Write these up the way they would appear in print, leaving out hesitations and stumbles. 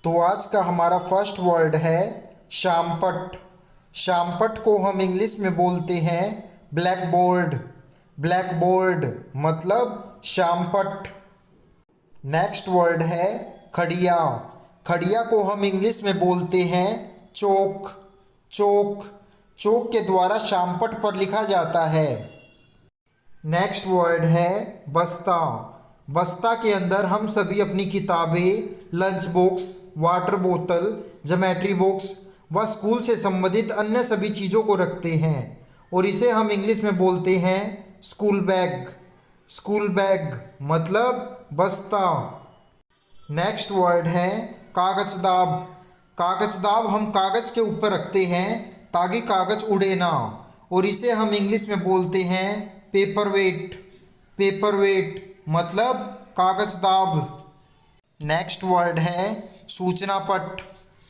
तो आज का हमारा फर्स्ट वर्ड है शामपट। शामपट को हम इंग्लिश में बोलते हैं ब्लैक बोर्ड। ब्लैक बोर्ड मतलब शामपट। नेक्स्ट वर्ड है खड़िया। खड़िया को हम इंग्लिश में बोलते हैं चौक। चौक चौक के द्वारा शामपट पर लिखा जाता है। नेक्स्ट वर्ड है बस्ता। बस्ता के अंदर हम सभी अपनी किताबें, लंच बॉक्स, वाटर बोतल, ज्योमेट्री बॉक्स व स्कूल से संबंधित अन्य सभी चीज़ों को रखते हैं और इसे हम इंग्लिश में बोलते हैं स्कूल बैग। स्कूल बैग मतलब बस्ता। नेक्स्ट वर्ड है कागजदाब। कागजदाब हम कागज के ऊपर रखते हैं ताकि कागज उड़े ना और इसे हम इंग्लिश में बोलते हैं पेपर वेट। पेपर वेट मतलब कागजदाब। नेक्स्ट वर्ड है सूचना पट।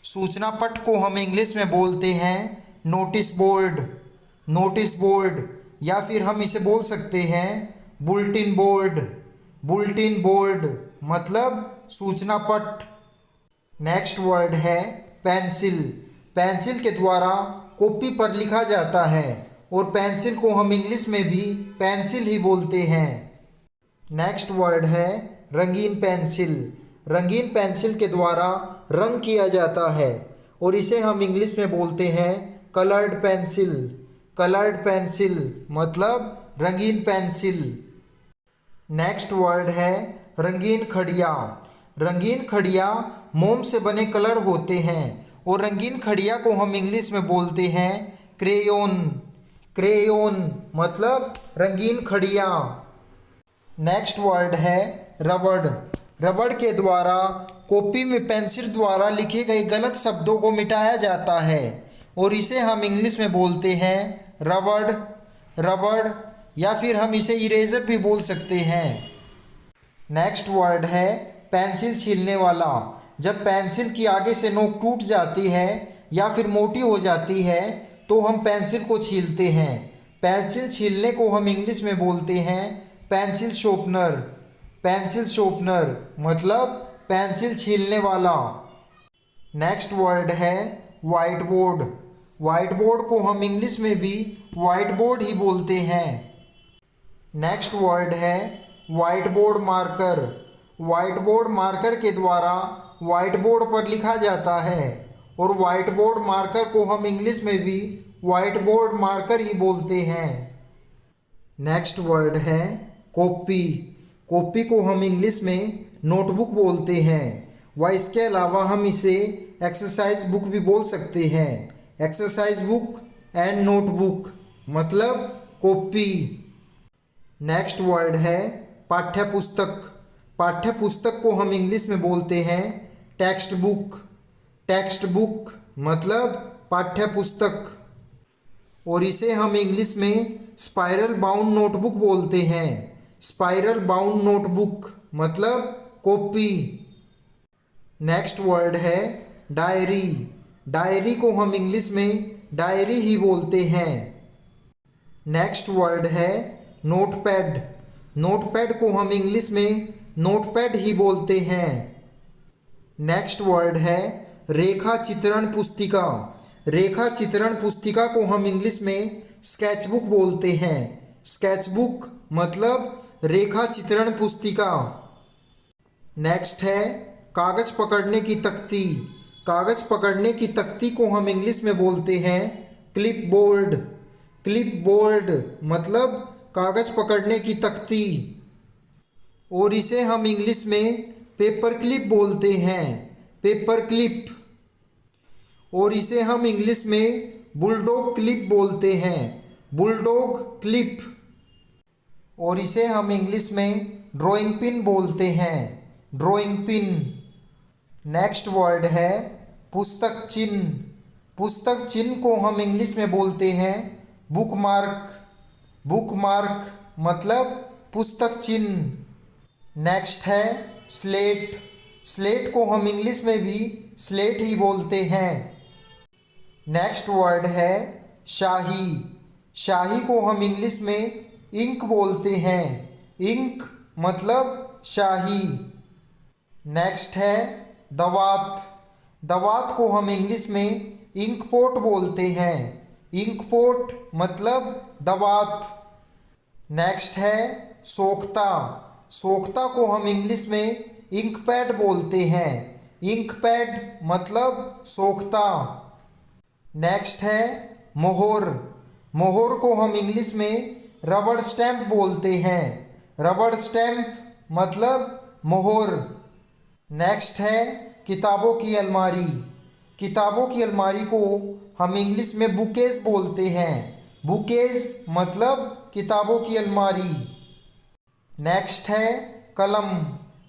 सूचना पट को हम इंग्लिश में बोलते हैं नोटिस बोर्ड। नोटिस बोर्ड या फिर हम इसे बोल सकते हैं बुलेटिन बोर्ड। बुलेटिन बोर्ड मतलब सूचना पट। नेक्स्ट वर्ड है पेंसिल। पेंसिल के द्वारा कॉपी पर लिखा जाता है और पेंसिल को हम इंग्लिश में भी पेंसिल ही बोलते हैं। नेक्स्ट वर्ड है रंगीन पेंसिल। रंगीन पेंसिल के द्वारा रंग किया जाता है और इसे हम इंग्लिश में बोलते हैं कलर्ड पेंसिल। कलर्ड पेंसिल मतलब रंगीन पेंसिल। नेक्स्ट वर्ड है रंगीन खड़िया। रंगीन खड़िया मोम से बने कलर होते हैं और रंगीन खड़िया को हम इंग्लिश में बोलते हैं क्रेयोन। क्रेयोन मतलब रंगीन खड़िया। नेक्स्ट वर्ड है रबड़। रबड़ के द्वारा कॉपी में पेंसिल द्वारा लिखे गए गलत शब्दों को मिटाया जाता है और इसे हम इंग्लिश में बोलते हैं रबड़। रबड़ या फिर हम इसे इरेजर भी बोल सकते हैं। नेक्स्ट वर्ड है पेंसिल छीलने वाला। जब पेंसिल की आगे से नोक टूट जाती है या फिर मोटी हो जाती है तो हम पेंसिल को छीलते हैं। पेंसिल छीलने को हम इंग्लिश में बोलते हैं पेंसिल शॉर्पनर। पेंसिल शॉर्पनर मतलब पेंसिल छीलने वाला। नेक्स्ट वर्ड है वाइट बोर्ड। वाइट बोर्ड को हम इंग्लिश में भी वाइट बोर्ड ही बोलते हैं। नेक्स्ट वर्ड है white board marker. White board marker के द्वारा वाइट बोर्ड पर लिखा जाता है और वाइट बोर्ड मार्कर को हम इंग्लिश में भी वाइट बोर्ड मार्कर ही बोलते हैं। नेक्स्ट वर्ड है कॉपी। कॉपी को हम इंग्लिश में नोटबुक बोलते हैं व इसके अलावा हम इसे एक्सरसाइज बुक भी बोल सकते हैं। एक्सरसाइज बुक एंड नोटबुक मतलब कॉपी। नेक्स्ट वर्ड है पाठ्य पुस्तक। पाठ्य पुस्तक को हम इंग्लिश में बोलते हैं टेक्स्ट बुक। टेक्स्ट बुक मतलब पाठ्य पुस्तक और इसे हम इंग्लिश में स्पाइरल बाउंड नोटबुक बोलते हैं। स्पाइरल बाउंड नोटबुक मतलब कॉपी। नेक्स्ट वर्ड है डायरी। डायरी को हम इंग्लिश में डायरी ही बोलते हैं। नेक्स्ट वर्ड है नोटपैड। नोटपैड को हम इंग्लिश में नोटपैड ही बोलते हैं। नेक्स्ट वर्ड है रेखा चित्रण पुस्तिका। रेखा चित्रण पुस्तिका को हम इंग्लिश में स्केचबुक बोलते हैं। स्केचबुक मतलब रेखा चित्रण पुस्तिका। नेक्स्ट है कागज पकड़ने की तख्ती। कागज पकड़ने की तख्ती को हम इंग्लिश में बोलते हैं क्लिप बोर्ड। क्लिप बोर्ड मतलब कागज पकड़ने की तख्ती और इसे हम इंग्लिश में पेपर क्लिप बोलते हैं। पेपर क्लिप और इसे हम इंग्लिश में बुलडॉग क्लिप बोलते हैं। बुलडॉग क्लिप और इसे हम इंग्लिश में ड्राइंग पिन बोलते हैं। Drawing pin. नेक्स्ट वर्ड है पुस्तक चिन्ह। पुस्तक चिन्ह को हम इंग्लिश में बोलते हैं बुकमार्क। बुकमार्क मतलब पुस्तक चिन्ह। नेक्स्ट है स्लेट। स्लेट को हम इंग्लिश में भी स्लेट ही बोलते हैं। नेक्स्ट वर्ड है शाही। शाही को हम इंग्लिश में इंक बोलते हैं। इंक मतलब शाही। नेक्स्ट है दवात। दवात को हम इंग्लिश में इंक पोट बोलते हैं। इंक पोट मतलब दवात। नेक्स्ट है सोख्ता। सोख्ता को हम इंग्लिश में इंक पैड बोलते हैं। इंक पैड मतलब सोख्ता। नेक्स्ट है मोहर। मोहर को हम इंग्लिश में रबड़ स्टैम्प बोलते हैं। रबड़ स्टैम्प मतलब मोहर। नेक्स्ट है किताबों की अलमारी। किताबों की अलमारी को हम इंग्लिश में बुकेस बोलते हैं। बुकेस मतलब किताबों की अलमारी। नेक्स्ट है कलम।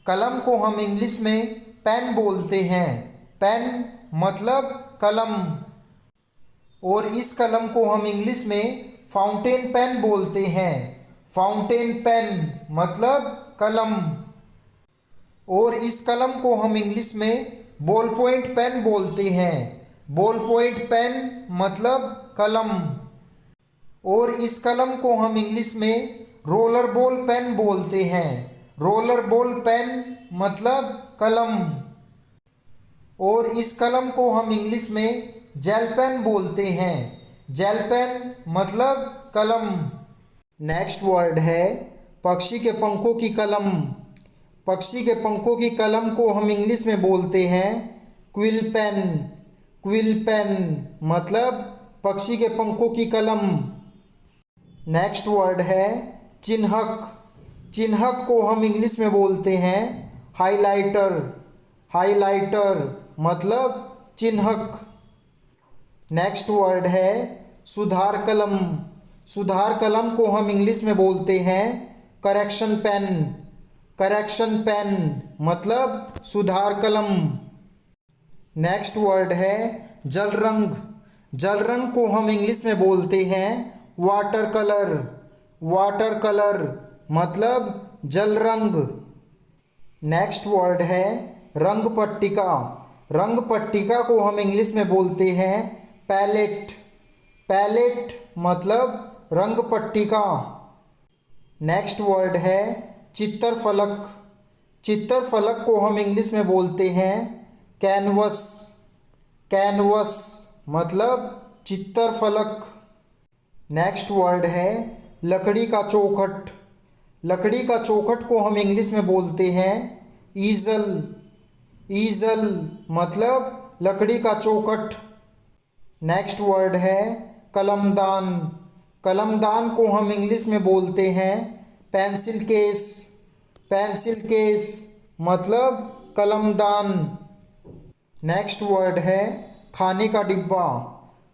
कलम को हम इंग्लिश में पेन बोलते हैं। पेन मतलब कलम। और इस कलम को हम इंग्लिश में फाउंटेन पेन बोलते हैं। फाउंटेन पेन मतलब कलम। और इस कलम को हम इंग्लिश में बॉल पॉइंट पेन बोलते हैं। बॉल पॉइंट पेन मतलब कलम। और इस कलम को हम इंग्लिश में रोलर बॉल पेन बोलते हैं। रोलर बॉल पेन मतलब कलम। और इस कलम को हम इंग्लिश में जेल पेन बोलते हैं। जेल पेन मतलब कलम। नेक्स्ट वर्ड है पक्षी के पंखों की कलम। पक्षी के पंखों की कलम को हम इंग्लिश में बोलते हैं क्विल पेन। क्विल पेन मतलब पक्षी के पंखों की कलम। नेक्स्ट वर्ड है चिन्हक। चिन्हक को हम इंग्लिश में बोलते हैं हाइलाइटर। हाइलाइटर मतलब चिन्हक। नेक्स्ट वर्ड है सुधार कलम। सुधार कलम को हम इंग्लिश में बोलते हैं करेक्शन पेन। करेक्शन पेन मतलब सुधार कलम। नेक्स्ट वर्ड है जल रंग। जल रंग को हम इंग्लिश में बोलते हैं वाटर कलर। वाटर कलर मतलब जल रंग। नेक्स्ट वर्ड है रंग पट्टिका। रंग पट्टिका को हम इंग्लिश में बोलते हैं पैलेट। पैलेट मतलब रंग पट्टिका। नेक्स्ट वर्ड है चित्रफलक। चित्रफलक को हम इंग्लिश में बोलते हैं कैनवस। कैनवस मतलब चित्रफलक। नेक्स्ट वर्ड है लकड़ी का चौखट। लकड़ी का चौखट को हम इंग्लिश में बोलते हैं ईजल। ईजल मतलब लकड़ी का चौखट। नेक्स्ट वर्ड है कलमदान। कलमदान को हम इंग्लिश में बोलते हैं पेंसिल केस। पेंसिल केस मतलब कलमदान। नेक्स्ट वर्ड है खाने का डिब्बा।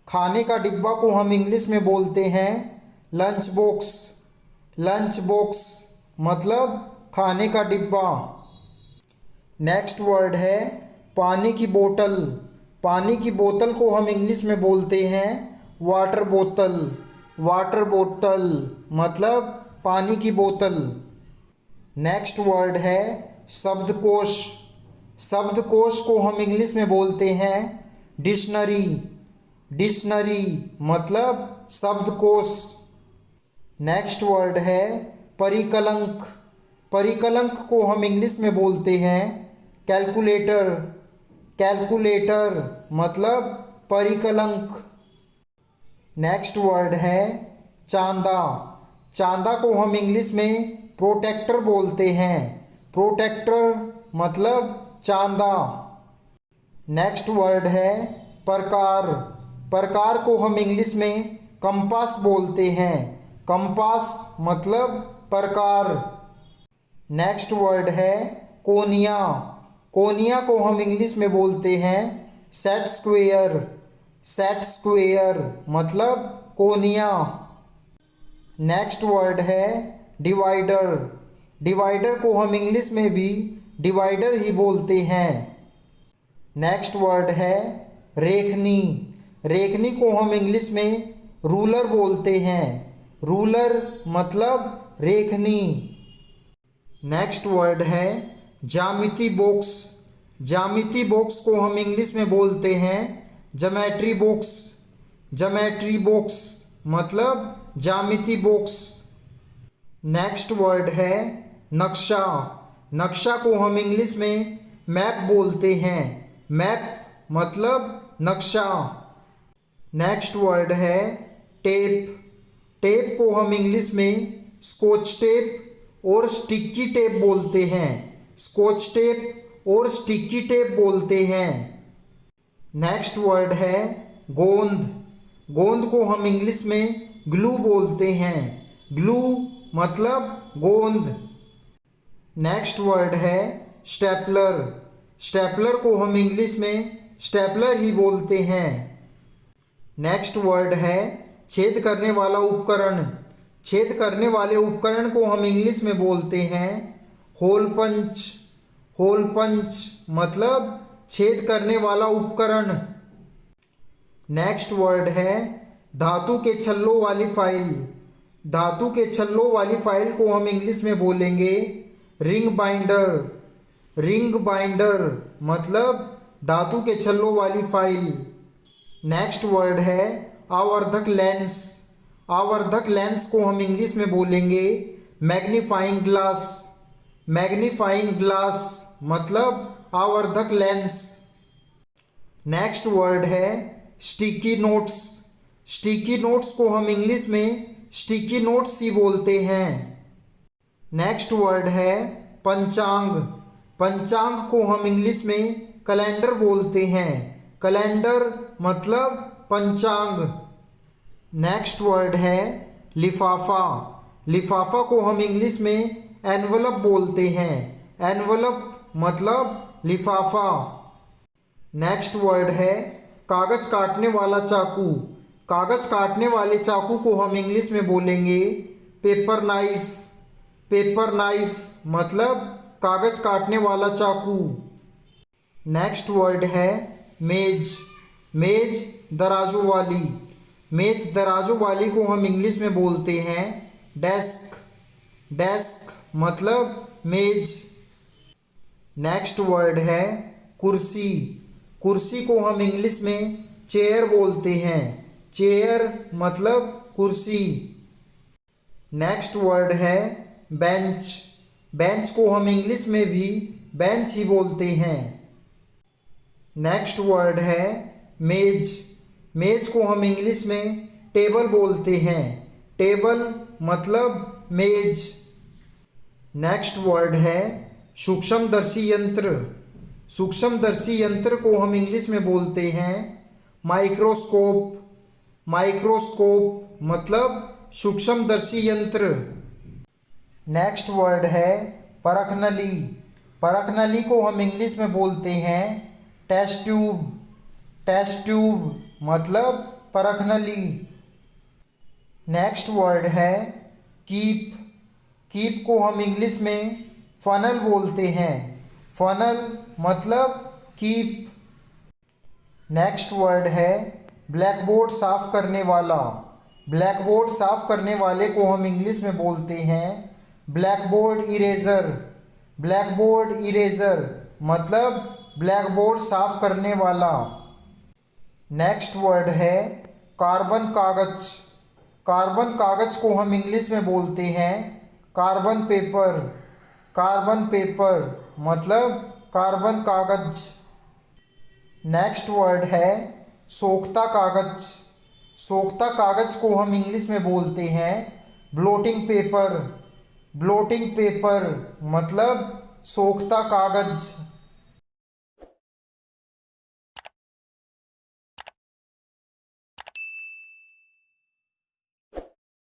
खाने का डिब्बा को हम इंग्लिश में बोलते हैं लंच बॉक्स। लंच बॉक्स मतलब खाने का डिब्बा। नेक्स्ट वर्ड है पानी की बोतल। पानी की बोतल को हम इंग्लिश में बोलते हैं वाटर बोतल। वाटर बोतल मतलब पानी की बोतल। नेक्स्ट वर्ड है शब्दकोश। शब्दकोश को हम इंग्लिश में बोलते हैं डिक्शनरी। डिक्शनरी मतलब शब्दकोश। नेक्स्ट वर्ड है परिकलंक। परिकलंक को हम इंग्लिश में बोलते हैं कैलकुलेटर। कैलकुलेटर मतलब परिकलंक। नेक्स्ट वर्ड है चांदा। चांदा को हम इंग्लिश में प्रोटेक्टर बोलते हैं। प्रोटेक्टर मतलब चांदा। नेक्स्ट वर्ड है प्रकार। प्रकार को हम इंग्लिश में कंपास बोलते हैं। कंपास मतलब प्रकार। नेक्स्ट वर्ड है कोनिया। कोनिया को हम इंग्लिश में बोलते हैं सेट स्क्वेयर। सेट स्क्वेयर मतलब कोनिया। नेक्स्ट वर्ड है डिवाइडर। डिवाइडर को हम इंग्लिश में भी डिवाइडर ही बोलते हैं। नेक्स्ट वर्ड है रेखनी। रेखनी को हम इंग्लिश में रूलर बोलते हैं। रूलर मतलब रेखनी। नेक्स्ट वर्ड है ज्यामिति बॉक्स। ज्यामिति बॉक्स को हम इंग्लिश में बोलते हैं ज्योमेट्री बॉक्स। ज्योमेट्री बॉक्स मतलब ज्यामिति बॉक्स। नेक्स्ट वर्ड है नक्शा। नक्शा को हम इंग्लिश में मैप बोलते हैं। मैप मतलब नक्शा। नेक्स्ट वर्ड है टेप। टेप को हम इंग्लिश में स्कॉच टेप और स्टिकी टेप बोलते हैं। स्कॉच टेप और स्टिकी टेप बोलते हैं। नेक्स्ट वर्ड है गोंद। गोंद को हम इंग्लिश में ग्लू बोलते हैं। ग्लू मतलब गोंद। नेक्स्ट वर्ड है स्टेपलर। स्टेपलर को हम इंग्लिश में स्टेपलर ही बोलते हैं। नेक्स्ट वर्ड है छेद करने वाला उपकरण। छेद करने वाले उपकरण को हम इंग्लिश में बोलते हैं होल पंच। होल पंच मतलब छेद करने वाला उपकरण। नेक्स्ट वर्ड है धातु के छल्लों वाली फाइल। धातु के छल्लों वाली फाइल को हम इंग्लिश में बोलेंगे रिंग बाइंडर। रिंग बाइंडर मतलब धातु के छल्लों वाली फाइल। नेक्स्ट वर्ड है आवर्धक लेंस। आवर्धक लेंस को हम इंग्लिश में बोलेंगे मैग्नीफाइंग ग्लास। मैग्नीफाइंग ग्लास मतलब आवर्धक लेंस। नेक्स्ट वर्ड है स्टिकी नोट्स। स्टिकी नोट्स को हम इंग्लिश में स्टिकी नोट्स ही बोलते हैं। नेक्स्ट वर्ड है पंचांग। पंचांग को हम इंग्लिश में कैलेंडर बोलते हैं। कैलेंडर मतलब पंचांग। नेक्स्ट वर्ड है लिफाफा। लिफाफा को हम इंग्लिश में एनवलप बोलते हैं। एनवलप मतलब लिफाफा। नेक्स्ट वर्ड है कागज काटने वाला चाकू। कागज काटने वाले चाकू को हम इंग्लिश में बोलेंगे पेपर नाइफ। पेपर नाइफ मतलब कागज काटने वाला चाकू। नेक्स्ट वर्ड है मेज। मेज दराजों वाली। मेज दराजों वाली को हम इंग्लिश में बोलते हैं डेस्क। डेस्क मतलब मेज। नेक्स्ट वर्ड है कुर्सी। कुर्सी को हम इंग्लिश में चेयर बोलते हैं। चेयर मतलब कुर्सी। नेक्स्ट वर्ड है बेंच। बेंच को हम इंग्लिश में भी बेंच ही बोलते हैं। नेक्स्ट वर्ड है मेज। मेज को हम इंग्लिश में टेबल बोलते हैं। टेबल मतलब मेज। नेक्स्ट वर्ड है सूक्ष्मदर्शी यंत्र। सूक्ष्मदर्शी यंत्र को हम इंग्लिश में बोलते हैं माइक्रोस्कोप। माइक्रोस्कोप मतलब सूक्ष्मदर्शी यंत्र। नेक्स्ट वर्ड है परखनली। परखनली को हम इंग्लिश में बोलते हैं टेस्ट ट्यूब। टेस्ट ट्यूब मतलब परखनली। नेक्स्ट वर्ड है कीप। कीप को हम इंग्लिश में फनल बोलते हैं। फनल मतलब कीप। नेक्स्ट वर्ड है ब्लैक बोर्ड साफ करने वाला। ब्लैक बोर्ड साफ करने वाले को हम इंग्लिश में बोलते हैं black board eraser. Black board eraser मतलब ब्लैक बोर्ड साफ करने वाला। नेक्स्ट वर्ड है कार्बन कागज। कार्बन कागज को हम इंग्लिश में बोलते हैं कार्बन पेपर। कार्बन पेपर मतलब कार्बन कागज। नेक्स्ट वर्ड है सोखता कागज। सोखता कागज को हम इंग्लिश में बोलते हैं ब्लोटिंग पेपर। ब्लोटिंग पेपर मतलब सोखता कागज।